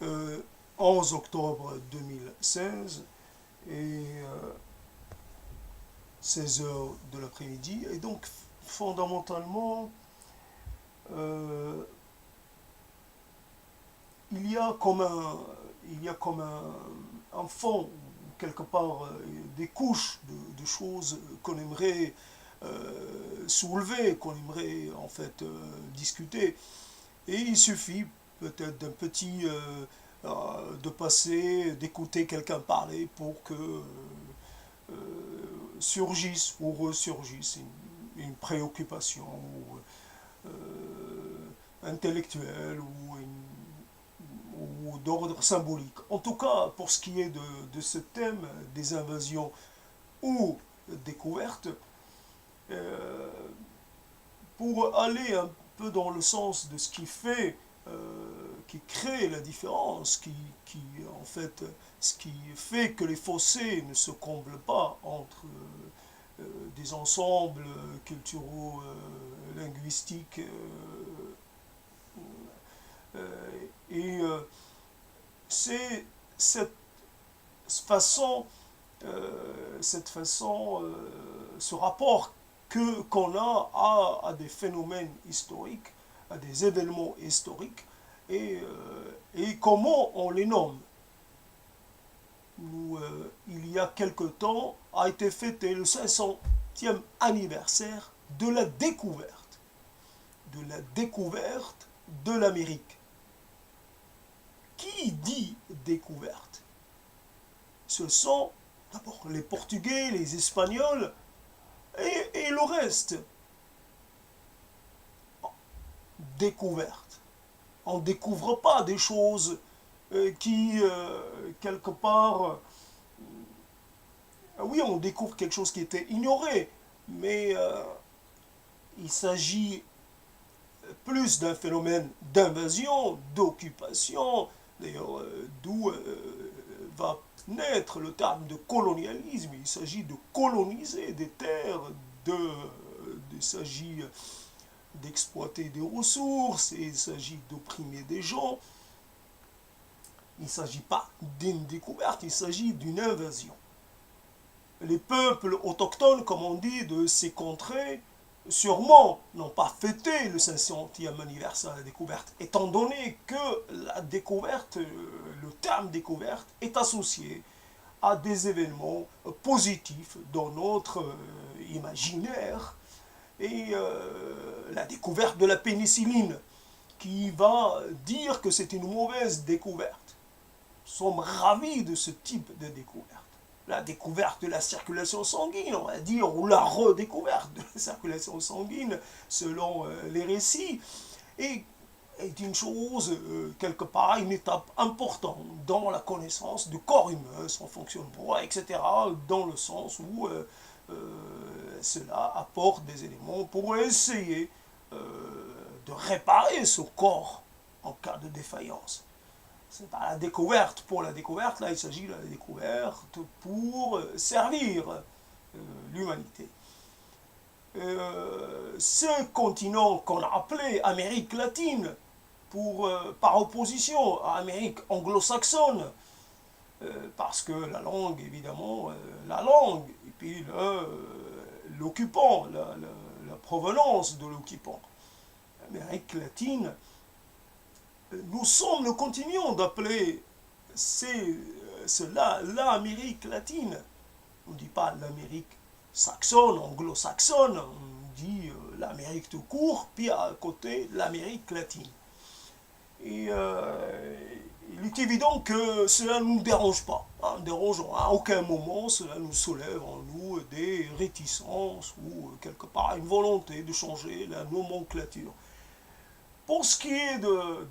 euh, 11 octobre 2016 et 16 heures de l'après-midi. Et donc, fondamentalement, euh, il y a comme un, il y a comme un fond, quelque part, des couches de choses qu'on aimerait soulever, qu'on aimerait en fait discuter. Et il suffit peut-être d'un petit de passer, d'écouter quelqu'un parler pour que surgisse ou ressurgisse une préoccupation intellectuelle ou d'ordre symbolique. En tout cas, pour ce qui est de ce thème des invasions ou découvertes, euh, pour aller un peu dans le sens de ce qui fait, qui crée la différence, qui en fait, ce qui fait que les fossés ne se comblent pas entre des ensembles culturaux, linguistiques, et c'est cette façon, cette façon, ce rapport que qu'on a à des phénomènes historiques, à des événements historiques, et comment on les nomme. Nous, il y a quelque temps, a été fêté le 500e anniversaire de la découverte de l'Amérique. Qui dit découverte? Ce sont d'abord les Portugais, les Espagnols et le reste. Découverte. On ne découvre pas des choses qui, quelque part, oui, on découvre quelque chose qui était ignoré, mais il s'agit plus d'un phénomène d'invasion, d'occupation, d'ailleurs, d'où va naître le terme de colonialisme. Il s'agit de coloniser des terres, il s'agit d'exploiter des ressources, et il s'agit d'opprimer des gens. Il ne s'agit pas d'une découverte, il s'agit d'une invasion. Les peuples autochtones, comme on dit, de ces contrées, sûrement n'ont pas fêté le 500e anniversaire de la découverte, étant donné que la découverte, le terme découverte, est associé à des événements positifs dans notre imaginaire, et la découverte de la pénicilline, qui va dire que c'est une mauvaise découverte. Nous sommes ravis de ce type de découverte. La découverte de la circulation sanguine, on va dire, ou la redécouverte de la circulation sanguine, selon les récits, est, est une chose, quelque part, une étape importante dans la connaissance du corps humain, son fonctionnement, etc., dans le sens où cela apporte des éléments pour essayer de réparer ce corps en cas de défaillance. C'est pas la découverte pour la découverte, là il s'agit de la découverte pour servir l'humanité. Ce continent qu'on a appelé Amérique latine, par opposition à Amérique anglo-saxonne, parce que la langue, évidemment, la langue, et puis l'occupant, la provenance de l'occupant. Amérique latine, nous continuons d'appeler cela l'Amérique latine. On ne dit pas l'Amérique saxonne, anglo-saxonne, on dit l'Amérique tout court, puis à côté l'Amérique latine. Et il est évident que cela ne nous dérange pas. Hein, dérange à aucun moment, cela nous soulève en nous des réticences ou quelque part une volonté de changer la nomenclature. Pour ce qui est de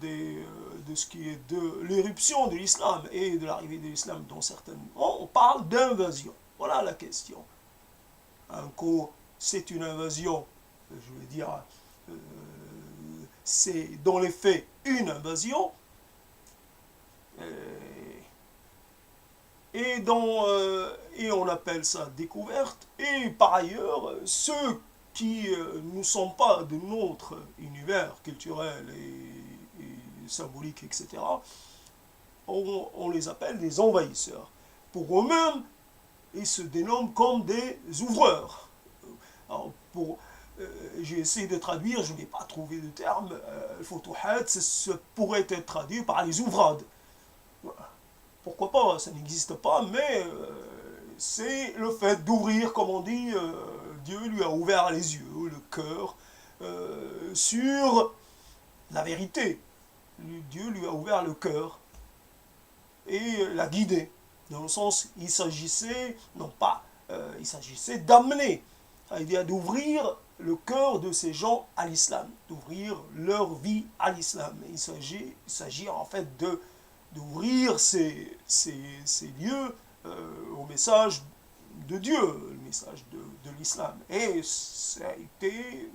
l'éruption de l'islam et de l'arrivée de l'islam dans certains moments, on parle d'invasion. Voilà la question. Un coup, c'est une invasion, je veux dire, euh, c'est dans les faits une invasion, euh, et on appelle ça découverte, et par ailleurs, ceux qui ne sont pas de notre univers culturel et symbolique, etc., on les appelle des envahisseurs. Pour eux-mêmes, ils se dénomment comme des ouvreurs. Alors, j'ai essayé de traduire, je n'ai pas trouvé de terme. Futuhat, ça pourrait être traduit par les ouvrades. Pourquoi pas, ça n'existe pas, mais c'est le fait d'ouvrir, comme on dit, Dieu lui a ouvert les yeux, le cœur, sur la vérité. Dieu lui a ouvert le cœur et l'a guidé. Dans le sens, il s'agissait, non pas, il s'agissait d'amener, c'est-à-dire d'ouvrir le cœur de ces gens à l'islam, d'ouvrir leur vie à l'islam. Il s'agit en fait d'ouvrir ces lieux au message de Dieu, le message de l'islam. Et ça a été,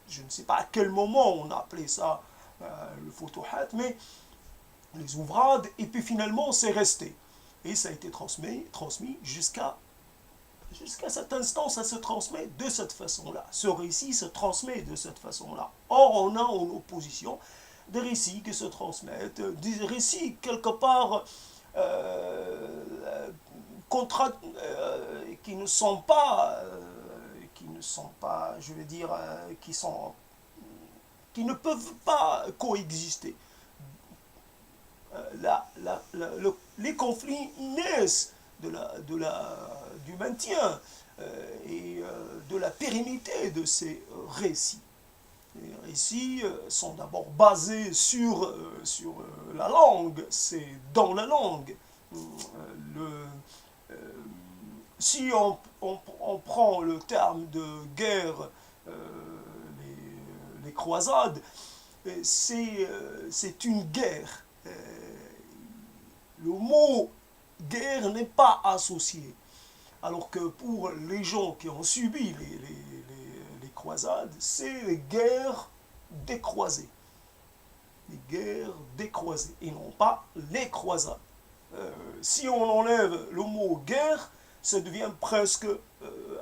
je ne sais pas à quel moment on a appelé ça le Futuhat, mais les ouvrades, et puis finalement c'est resté. Et ça a été transmis jusqu'à cet instant, ça se transmet de cette façon-là. Ce récit se transmet de cette façon-là. Or, on a en opposition des récits qui se transmettent, des récits quelque part qui ne sont pas, je vais dire, qui ne peuvent pas coexister. Les conflits naissent du maintien et de la pérennité de ces récits. Les récits sont d'abord basés sur la langue, c'est dans la langue. Si on prend le terme de guerre, les croisades, c'est une guerre. Le mot guerre n'est pas associé. Alors que pour les gens qui ont subi les croisades, c'est les guerres décroisées. Les guerres décroisées, et non pas les croisades. Si on enlève le mot guerre, ça devient presque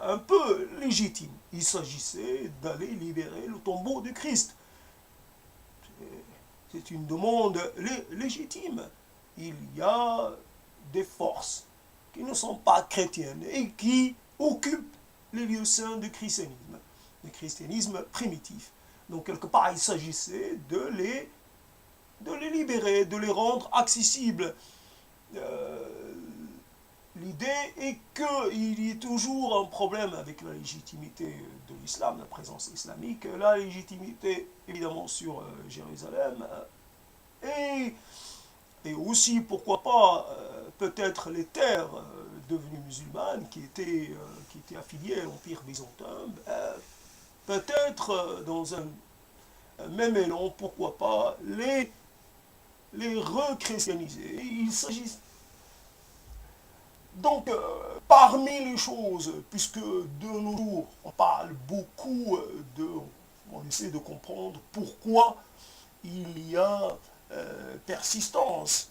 un peu légitime. Il s'agissait d'aller libérer le tombeau du Christ. C'est une demande légitime. Il y a des forces qui ne sont pas chrétiennes et qui occupent les lieux saints du christianisme primitif. Donc quelque part, il s'agissait de les libérer, de les rendre accessibles. L'idée est qu'il y ait toujours un problème avec la légitimité de l'islam, la présence islamique, la légitimité évidemment sur Jérusalem, et aussi, pourquoi pas, peut-être les terres devenues musulmanes qui étaient affiliées à l'Empire byzantin, peut-être dans un même élan, pourquoi pas, les rechristianiser. Il s'agit donc, parmi les choses, puisque de nos jours, on parle beaucoup on essaie de comprendre pourquoi il y a persistance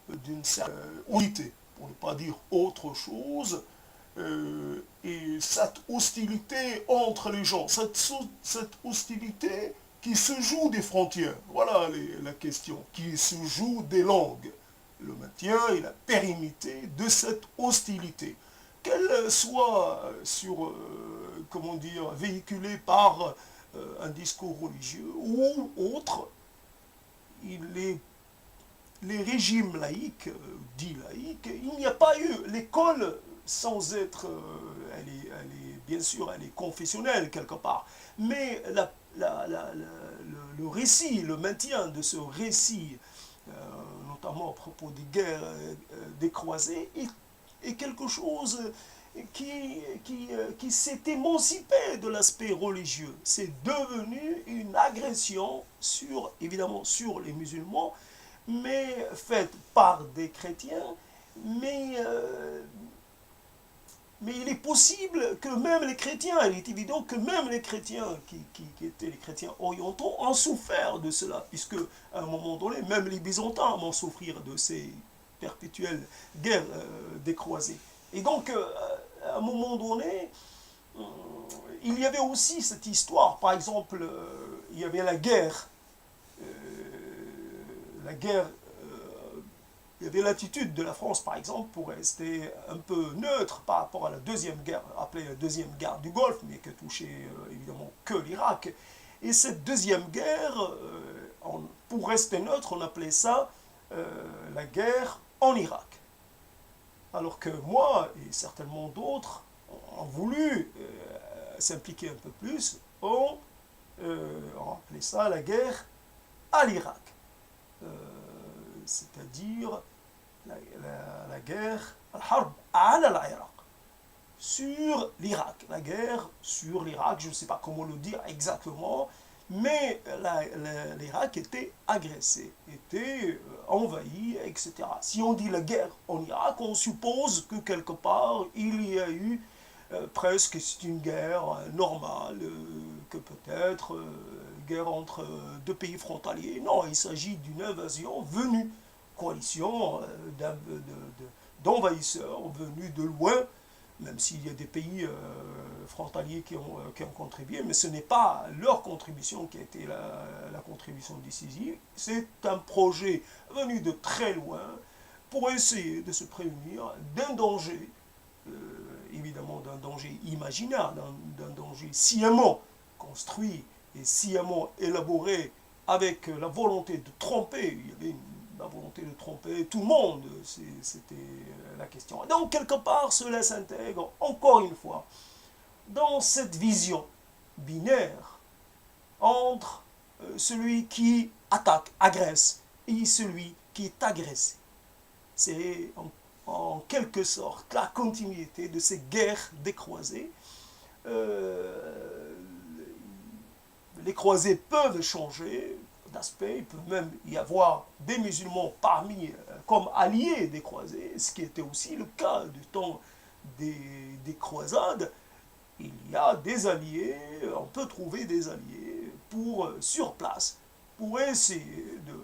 d'une certaine hostilité, pour ne pas dire autre chose, et cette hostilité entre les gens, cette hostilité qui se joue des frontières, voilà la question, qui se joue des langues, le maintien et la pérennité de cette hostilité, qu'elle soit véhiculée par un discours religieux ou autre. Les régimes laïques, dits laïques, il n'y a pas eu l'école sans être, bien sûr, elle est confessionnelle quelque part, mais le récit, le maintien de ce récit, notamment à propos des guerres des croisés, est quelque chose qui s'est émancipé de l'aspect religieux. C'est devenu une agression évidemment sur les musulmans, mais faite par des chrétiens, mais il est possible que même les chrétiens, il est évident que même les chrétiens qui étaient les chrétiens orientaux ont souffert de cela, puisque à un moment donné, même les Byzantins vont souffrir de ces perpétuelles guerres des croisés. Et donc, à un moment donné, il y avait aussi cette histoire, par exemple, il y avait la guerre il y avait l'attitude de la France, par exemple, pour rester un peu neutre par rapport à la deuxième guerre, appelée la deuxième guerre du Golfe, mais qui touchait évidemment que l'Irak. Et cette deuxième guerre, pour rester neutre, on appelait ça la guerre en Irak. Alors que moi, et certainement d'autres, ont voulu s'impliquer un peu plus, on appelait ça la guerre à l'Irak. C'est-à-dire la guerre al-Harb ala l'Irak, sur l'Irak. La guerre sur l'Irak, je ne sais pas comment le dire exactement, mais l'Irak était agressé, était envahi, etc. Si on dit la guerre en Irak, on suppose que quelque part il y a eu presque, c'est une guerre normale, que peut-être guerre entre deux pays frontaliers. Non, il s'agit d'une invasion venue, coalition d'envahisseurs venus de loin, même s'il y a des pays frontaliers qui ont contribué, mais ce n'est pas leur contribution qui a été la contribution décisive, c'est un projet venu de très loin pour essayer de se prémunir d'un danger, évidemment d'un danger imaginaire, d'un danger sciemment construit et sciemment élaboré avec la volonté de tromper, il y avait la volonté de tromper tout le monde, c'était la question. Donc, quelque part, cela s'intègre, encore une fois, dans cette vision binaire entre celui qui attaque, agresse, et celui qui est agressé. C'est en quelque sorte la continuité de ces guerres des croisés. Les croisés peuvent changer d'aspect, il peut même y avoir des musulmans comme alliés des croisés, ce qui était aussi le cas du temps des croisades. Il y a des alliés, on peut trouver des alliés sur place, pour essayer de,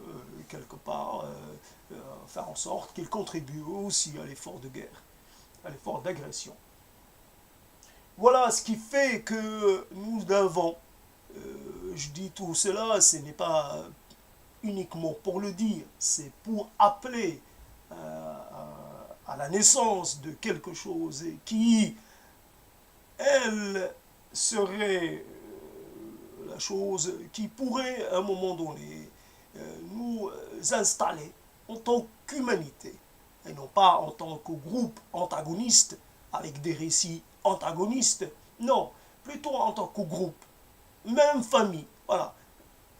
quelque part, faire en sorte qu'ils contribuent aussi à l'effort de guerre, à l'effort d'agression. Voilà ce qui fait que nous avons, je dis tout cela, ce n'est pas uniquement pour le dire, c'est pour appeler à la naissance de quelque chose qui, elle, serait la chose qui pourrait à un moment donné nous installer en tant qu'humanité et non pas en tant que groupe antagoniste avec des récits antagonistes, non, plutôt en tant que groupe, même famille, voilà,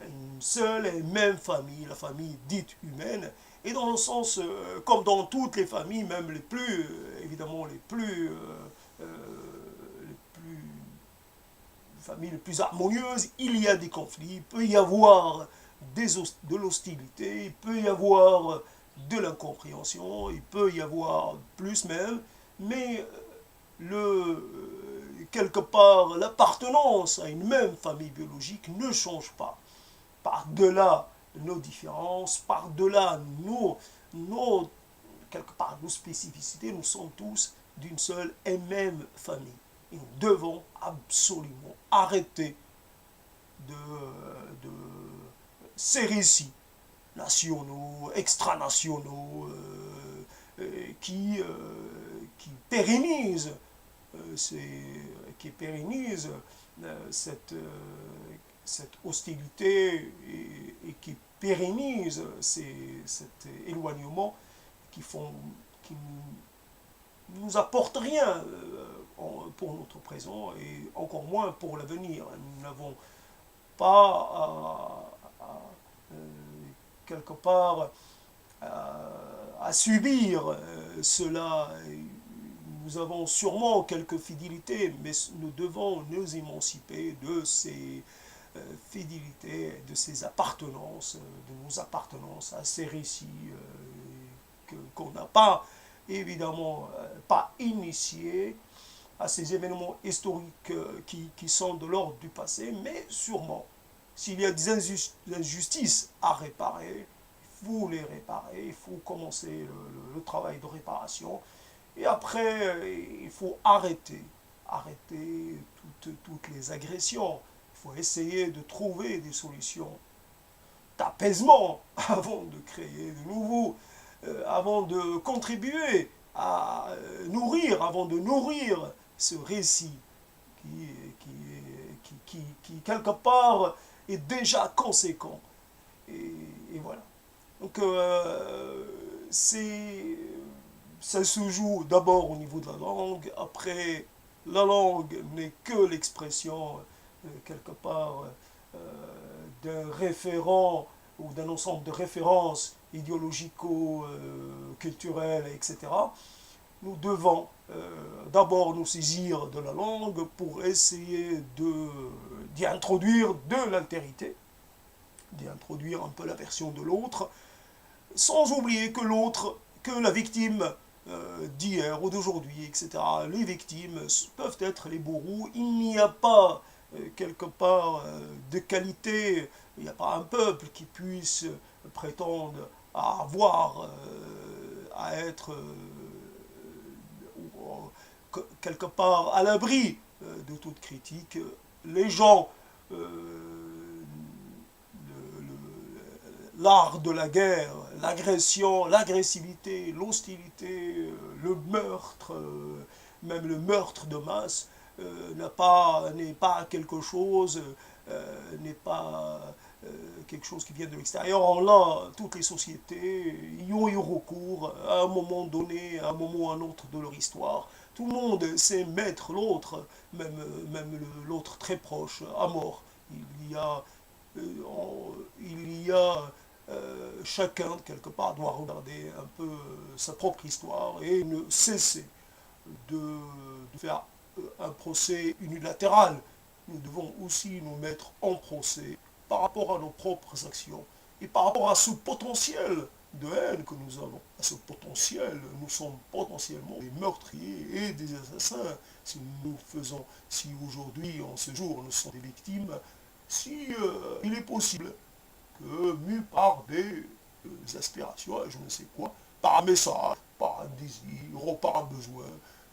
une seule et même famille, la famille dite humaine, et dans le sens, comme dans toutes les familles, même les plus, évidemment, les familles les plus harmonieuses, il y a des conflits, il peut y avoir de l'hostilité, il peut y avoir de l'incompréhension, il peut y avoir plus même, mais quelque part, l'appartenance à une même famille biologique ne change pas. Par-delà nos différences, par-delà quelque part, nos spécificités, nous sommes tous d'une seule et même famille. Et nous devons absolument arrêter de ces récits nationaux, extranationaux, qui pérennisent, cette hostilité et qui pérennisent cet éloignement qui nous apporte rien pour notre présent et encore moins pour l'avenir. Nous n'avons pas quelque part à subir cela. Nous avons sûrement quelques fidélités, mais nous devons nous émanciper de ces fidélités, de ces appartenances, de nos appartenances à ces récits qu'on n'a pas, évidemment, pas initiés, à ces événements historiques qui sont de l'ordre du passé, mais sûrement, s'il y a des injustices à réparer, il faut les réparer, il faut commencer le travail de réparation, et après, il faut arrêter toutes les agressions, il faut essayer de trouver des solutions d'apaisement avant de créer de nouveaux avant de contribuer à nourrir, avant de nourrir ce récit qui, qui quelque part, est déjà conséquent. Et voilà. Donc, ça se joue d'abord au niveau de la langue. Après, la langue n'est que l'expression, quelque part, d'un référent ou d'un ensemble de références idéologico-culturelles, etc. Nous devons d'abord nous saisir de la langue pour essayer d'y introduire de l'altérité, d'y introduire un peu la version de l'autre, sans oublier que l'autre, que la victime d'hier ou d'aujourd'hui, etc., les victimes peuvent être les bourreaux. Il n'y a pas quelque part de qualité, il n'y a pas un peuple qui puisse prétendre à avoir, à être quelque part à l'abri de toute critique. Les gens, l'art de la guerre, l'agression, l'agressivité, l'hostilité, le meurtre, même le meurtre de masse, n'est pas quelque chose, n'est pas quelque chose qui vient de l'extérieur. Là, toutes les sociétés y ont eu recours à un moment donné, à un moment ou à un autre de leur histoire. Tout le monde sait mettre l'autre, même l'autre très proche, à mort. Il y a, il y a chacun, quelque part, doit regarder un peu sa propre histoire et ne cesser de faire un procès unilatéral. Nous devons aussi nous mettre en procès par rapport à nos propres actions et par rapport à ce potentiel de haine que nous avons. À ce potentiel, nous sommes potentiellement des meurtriers et des assassins. Si nous faisons, si aujourd'hui, en ce jour, nous sommes des victimes, si il est possible que, mus par des aspirations, je ne sais quoi, par un message, par un désir, ou par un besoin,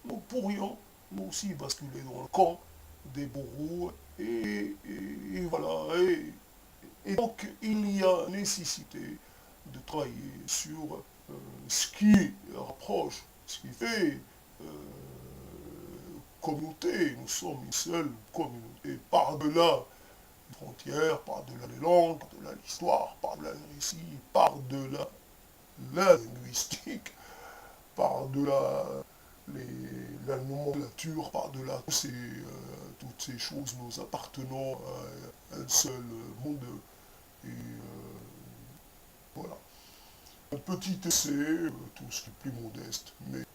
nous pourrions nous aussi basculer dans le camp des bourreaux et voilà. Et donc il y a nécessité de travailler sur ce qui rapproche, ce qui fait communauté. Nous sommes une seule communauté par-delà les frontières, par-delà les langues, par-delà l'histoire, par-delà le récit, par-delà la linguistique, par-delà la nomenclature, par-delà toutes ces choses, nous appartenons à un seul monde. Et voilà. Un petit essai, tout ce qui est plus modeste, mais